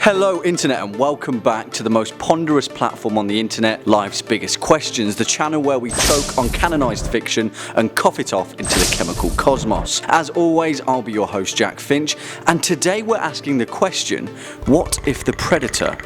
Hello Internet and welcome back to the most ponderous platform on the internet, Life's Biggest Questions, the channel where we choke on canonized fiction and cough it off into the chemical cosmos. As always, I'll be your host Jack Finch, and today we're asking the question, what if the Predator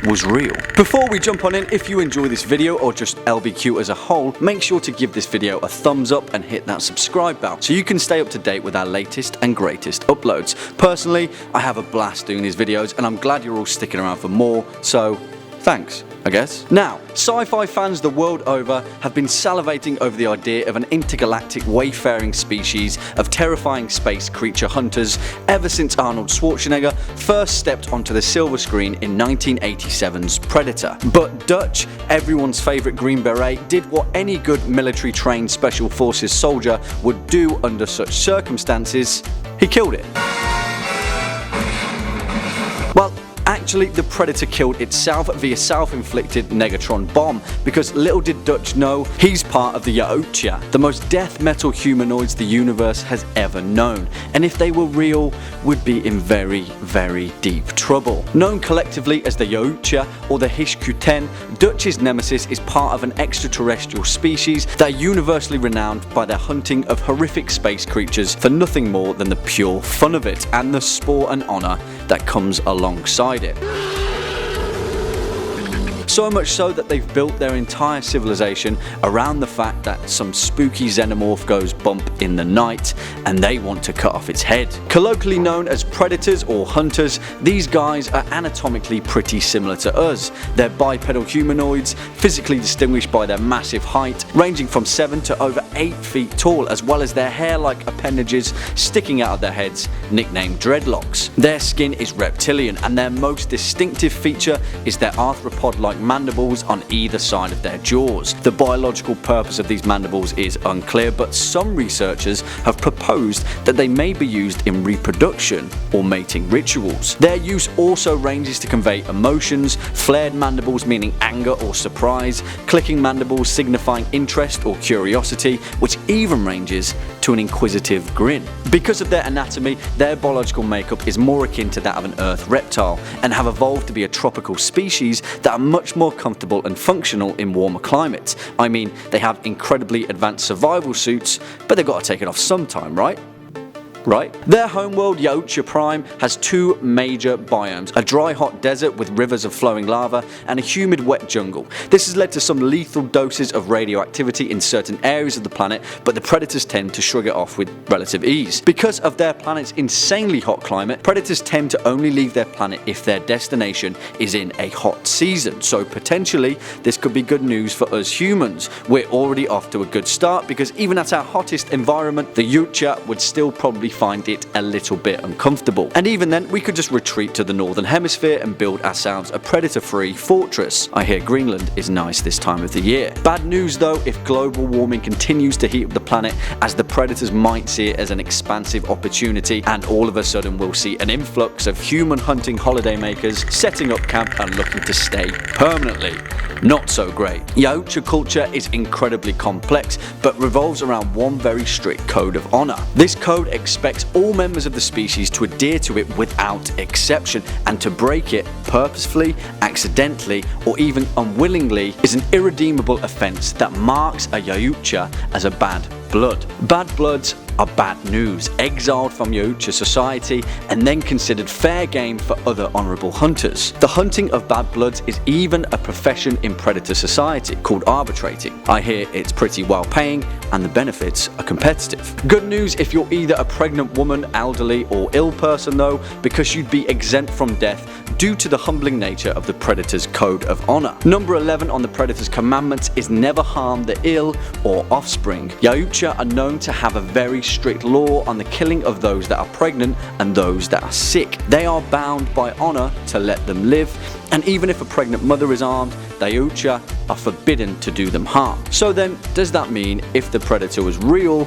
was real? Before we jump on in, if you enjoy this video or just LBQ as a whole, make sure to give this video a thumbs up and hit that subscribe bell so you can stay up to date with our latest and greatest uploads. Personally, I have a blast doing these videos and I'm glad you're all sticking around for more, so thanks, I guess. Now, sci-fi fans the world over have been salivating over the idea of an intergalactic wayfaring species of terrifying space creature hunters ever since Arnold Schwarzenegger first stepped onto the silver screen in 1987's Predator. But Dutch, everyone's favourite Green Beret, did what any good military trained special forces soldier would do under such circumstances: he killed it. Well, actually, the Predator killed itself via self-inflicted negatron bomb, because little did Dutch know he's part of the Yautja, the most death metal humanoids the universe has ever known, and if they were real, would be in very, very deep trouble. Known collectively as the Yautja or the Hishkuten, Dutch's nemesis is part of an extraterrestrial species that are universally renowned by their hunting of horrific space creatures for nothing more than the pure fun of it and the sport and honour that comes alongside it. So much so that they've built their entire civilization around the fact that some spooky xenomorph goes bump in the night and they want to cut off its head. Colloquially known as predators or hunters, these guys are anatomically pretty similar to us. They're bipedal humanoids, physically distinguished by their massive height, ranging from 7 to over 8 feet tall, as well as their hair-like appendages sticking out of their heads, nicknamed dreadlocks. Their skin is reptilian, and their most distinctive feature is their arthropod-like mandibles on either side of their jaws. The biological purpose of these mandibles is unclear, but some researchers have proposed that they may be used in reproduction or mating rituals. Their use also ranges to convey emotions, flared mandibles meaning anger or surprise, clicking mandibles signifying interest or curiosity, which even ranges to an inquisitive grin. Because of their anatomy, their biological makeup is more akin to that of an Earth reptile, and have evolved to be a tropical species that are much more comfortable and functional in warmer climates. I mean, they have incredibly advanced survival suits, but they've got to take it off sometime, right? Their homeworld, Yautja Prime, has two major biomes: a dry hot desert with rivers of flowing lava and a humid wet jungle. This has led to some lethal doses of radioactivity in certain areas of the planet, but the predators tend to shrug it off with relative ease. Because of their planet's insanely hot climate, predators tend to only leave their planet if their destination is in a hot season, so potentially this could be good news for us humans. We're already off to a good start, because even at our hottest environment, the Yautja would still probably find it a little bit uncomfortable. And even then, we could just retreat to the northern hemisphere and build ourselves a predator-free fortress. I hear Greenland is nice this time of the year. Bad news though, if global warming continues to heat up the planet, as the predators might see it as an expansive opportunity, and all of a sudden we'll see an influx of human hunting holidaymakers setting up camp and looking to stay permanently. Not so great. Yautja culture is incredibly complex, but revolves around one very strict code of honor. This code expects all members of the species to adhere to it without exception, and to break it purposefully, accidentally, or even unwillingly is an irredeemable offense that marks a Yautja as a bad blood. Bad bloods are bad news, exiled from Yautja society, and then considered fair game for other honourable hunters. The hunting of bad bloods is even a profession in predator society called arbitrating. I hear it's pretty well paying and the benefits are competitive. Good news if you're either a pregnant woman, elderly or ill person though, because you'd be exempt from death due to the humbling nature of the predator's code of honour. Number 11 on the predator's commandments is never harm the ill or offspring. Yautja are known to have a very strict law on the killing of those that are pregnant and those that are sick. They are bound by honour to let them live, and even if a pregnant mother is armed, the Yautja are forbidden to do them harm. So then, does that mean if the predator was real,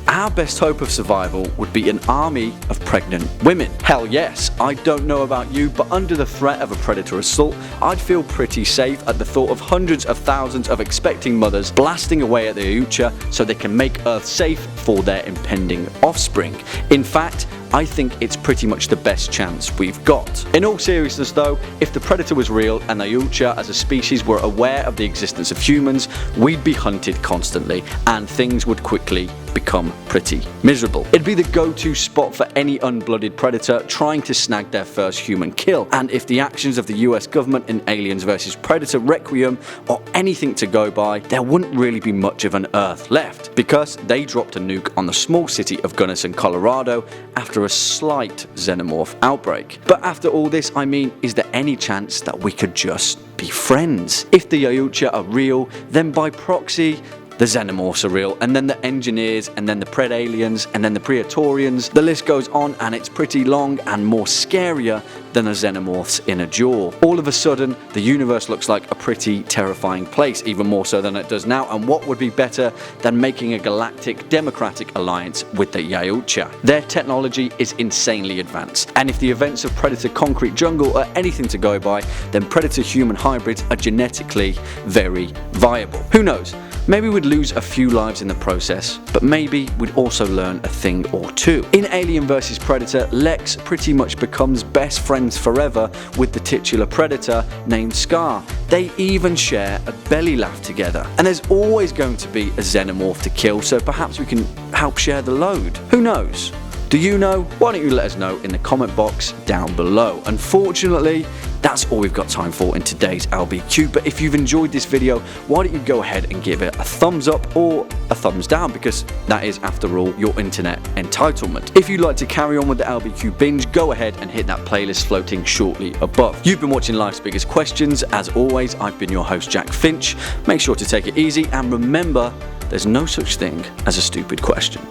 our best hope of survival would be an army of pregnant women? Hell yes. I don't know about you, but under the threat of a predator assault, I'd feel pretty safe at the thought of hundreds of thousands of expecting mothers blasting away at the Yautja so they can make Earth safe for their impending offspring. In fact, I think it's pretty much the best chance we've got. In all seriousness though, if the predator was real and the Yautja as a species were aware of the existence of humans, we'd be hunted constantly and things would quickly become pretty miserable. It'd be the go-to spot for any unblooded predator trying to snag their first human kill, and if the actions of the US government in Aliens vs Predator Requiem are anything to go by, there wouldn't really be much of an Earth left, because they dropped a nuke on the small city of Gunnison, Colorado after a slight xenomorph outbreak. But after all this, I mean, is there any chance that we could just be friends? If the Yautja are real, then by proxy, the xenomorphs are real, and then the engineers, and then the pred-aliens, and then the Praetorians. The list goes on and it's pretty long and more scarier than the xenomorphs in a jaw. All of a sudden, the universe looks like a pretty terrifying place, even more so than it does now, and what would be better than making a galactic democratic alliance with the Yautja? Their technology is insanely advanced, and if the events of Predator Concrete Jungle are anything to go by, then Predator-human hybrids are genetically very viable. Who knows? Maybe we'd lose a few lives in the process, but maybe we'd also learn a thing or two. In Alien vs Predator, Lex pretty much becomes best friends forever with the titular predator named Scar. They even share a belly laugh together. And there's always going to be a xenomorph to kill, so perhaps we can help share the load. Who knows? Do you know? Why don't you let us know in the comment box down below. Unfortunately, that's all we've got time for in today's LBQ, but if you've enjoyed this video, why don't you go ahead and give it a thumbs up or a thumbs down, because that is, after all, your internet entitlement. If you'd like to carry on with the LBQ binge, go ahead and hit that playlist floating shortly above. You've been watching Life's Biggest Questions. As always, I've been your host, Jack Finch. Make sure to take it easy, and remember, there's no such thing as a stupid question.